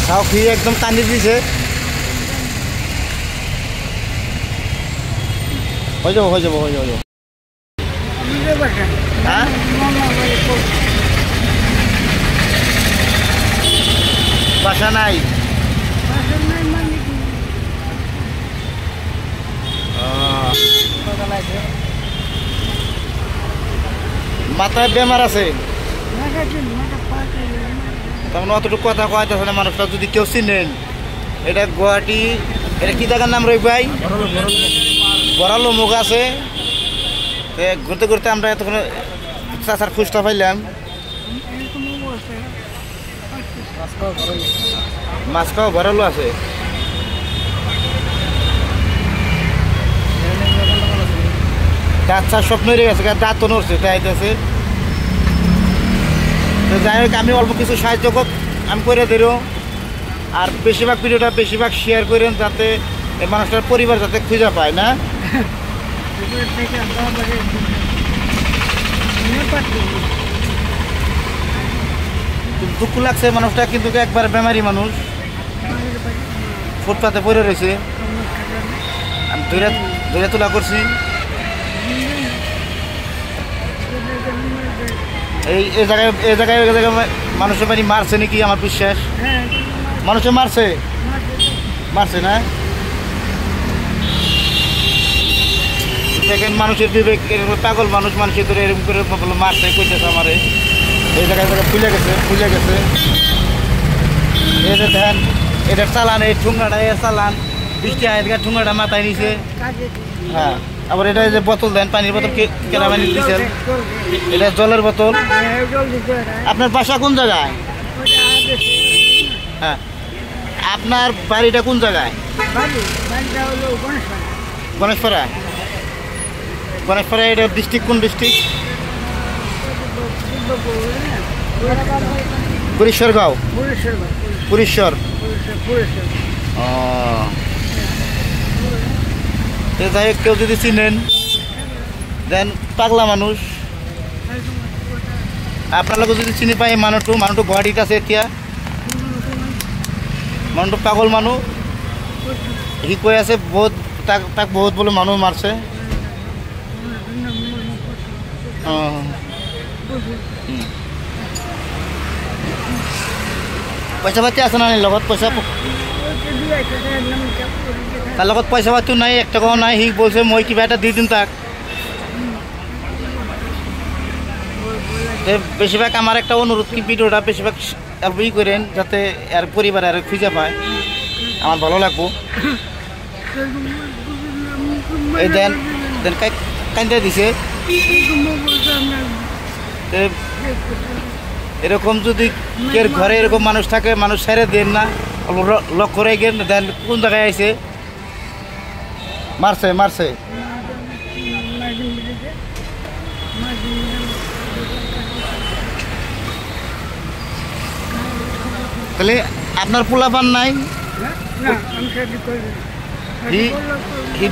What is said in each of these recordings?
খাও খেয়ে একদম কান্দি দিছে। হয়ে যাবো হয়ে যাবো হয়ে যাবো। হ্যাঁ বাসা নাই। মাথায় বেমার আছে তখন অতটুকু কথা কয়তেছে না মানুষটা। যদি কেউ চিনেন এটা গুয়াহাটি, এটা কি জায়গার নাম রই ভাই? বড়ালো মুখ আছে। ঘুরতে ঘুরতে আমরা এতক্ষণ চাচার খুঁজটা পাইলাম। মাছখাও বড়ালো আছে। দাঁত চার স্বপ্ন রয়ে গেছে, দাঁত তো নড়ছে তাইতেছে। তো যাই হোক আমি অল্প কিছু সাহায্য আমি করে দেবো। আর বেশিরভাগ ভিডিওটা বেশিরভাগ শেয়ার করেন যাতে এই মানুষটার পরিবার যাতে খুঁজে পায় না। দুঃখ লাগছে মানুষটা কিন্তু একবার বেমারি মানুষ, ফুটপাতে পড়ে রয়েছে। আমি ধরে তোলা করছি। এই জায়গায় মানুষের বাড়ি মারছে নাকি আমার বিশ্বাস। মানুষে মারছে না। দেখেন মানুষের বিবেক, পাগল মানুষ মানুষের ধরে এরকম করে মারছে কইতেছে আমারে। এই জায়গায় ফুলে গেছে। এই যে দেখেন এটার চালান, এই ঠুঙ্গাটা এর চালান। বৃষ্টি আয় ঠুঙ্গাটা মাথায় নিছে। হ্যাঁ আবার এটা যে বোতল দেন, পানির বোতল কেনা পানি দিচ্ছেন, এটা জলের বোতল। আপনার বাসা কোন জায়গায়? হ্যাঁ আপনার বাড়িটা কোন জায়গায়? গণেশপাড়া। এটা ডিস্ট্রিক্ট কোন ডিস্ট্রিক্ট? পুরীশ্বরগাঁও। পুরীশ্বর। যাই হোক কেউ যদি চিনেন দেন, পাগলা মানুষ। আপনার লোক যদি চিনি পাই মানুষটু গুয়াহাটিতে আছে এতিয়া। মানুষটু পাগল মানুষ। সি কৈ আছে বহুত তাক বহুত বলে মানুষ মারছে। পয়সা পাতি আছে না লগত? পয়সা তার লগত পয়সা পাতিও নাই, 1 টাকাও নাই। সি বলছে মই কিবা এটা দি দিম তাক। বেশিরভাগ আমার একটা অনুরোধ কি ভিডিওটা বেশিরভাগ অল্প ই করেন যাতে আর পরিবার আর খুঁজে পায়, আমার ভালো লাগবো। এই দেন কাইন্দা দিছে। এরকম যদি কের ঘরে এরকম মানুষ থাকে, মানুষ ছেড়ে দেন না, লক্ষ্য করে গেন দেন কোন জায়গায় আইছে। মারছে তাহলে আপনার পোলাপান নাই?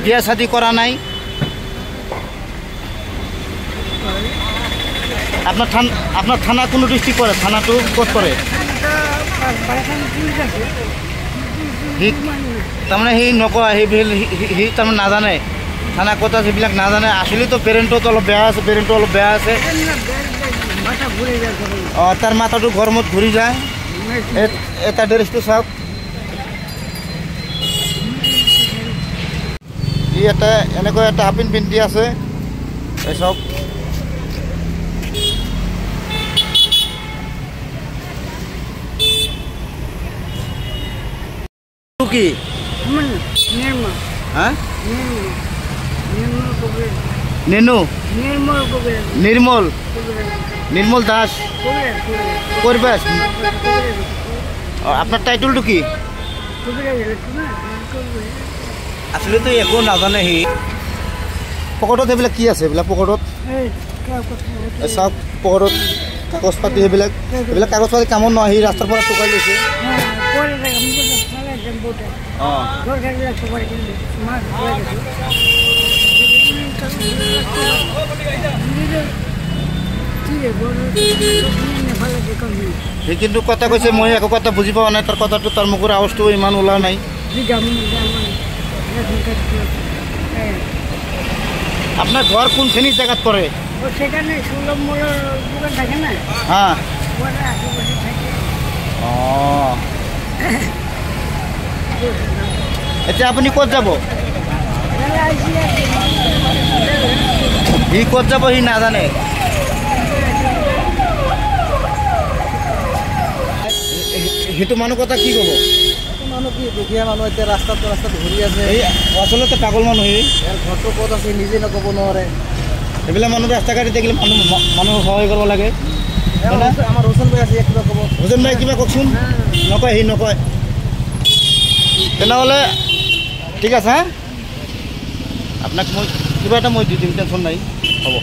বিয়া শাদি করা নাই? আপনার থানা কোন ডিস্ট্রিক্ট করে? থানাটো কোট করে? তাৰমানে সি নকয়, সি তাৰমানে নাজানে থানা ক'ত আছে সেইবিলাক নাজানে। আসলে তো পেৰেণ্টত অলপ বেয়া আছে। অঁ তাৰ মাথাটো গৰমত ঘূৰি যায়। এটা ড্ৰেছটো চাওক, ই এটা এনেকুৱা এটা হাফিন পিন্ধি আছে। এই চাওক কি হ্যাঁ নির্মল দাস করবে। আপনার টাইটেলটো কি? আসলে তো একো নাজানে সি। পকেটত সেইবিলাক কি আছে? এইবিলাক পকেটত চাওক, পকেটত কাগজ পাতি সেইবিলাক কাগজ পাতি কামত নহয়। সি ৰাস্তাৰ পৰা টুকাই লৈছে। সি কিন্তু কথা কৈছে মই একো কথা বুজি পোৱা নাই তাৰ কথাটো তাৰ মুখৰ আৱাজটো ইমান ওলোৱা নাই আপনার ঘর কোনখানি জায়গাত পড়ে সেখানে সুলভ মূল্যের দোকান থাকে না হ্যাঁ ও এতিয়া আপুনি ক'ত যাব সি ক'ত যাব সি নাজানে সেইটো মানুহ কথা কি ক'ব মানুহ কি দুখীয়া মানুহ এতিয়া ৰাস্তাত ঘূৰি আছে এই আচলতে পাগল মানুহ ইয়াৰ ঘৰটো ক'ত আছে নিজে নক'ব নোৱাৰে এইবিলাক মানুহ ৰাস্তা ঘাটে দেখিলে মানুহ সহায় কৰিব লাগে আমাৰ হুছেইন ভাই আছে কিবা ক'ব হুছেইন ভাই কিবা কওকচোন নকয় সি নকয় তেনেহ'লে ঠিক আছে হা আপোনাক মই কিবা এটা মই দি দিম টেনশ্যন নাই হ'ব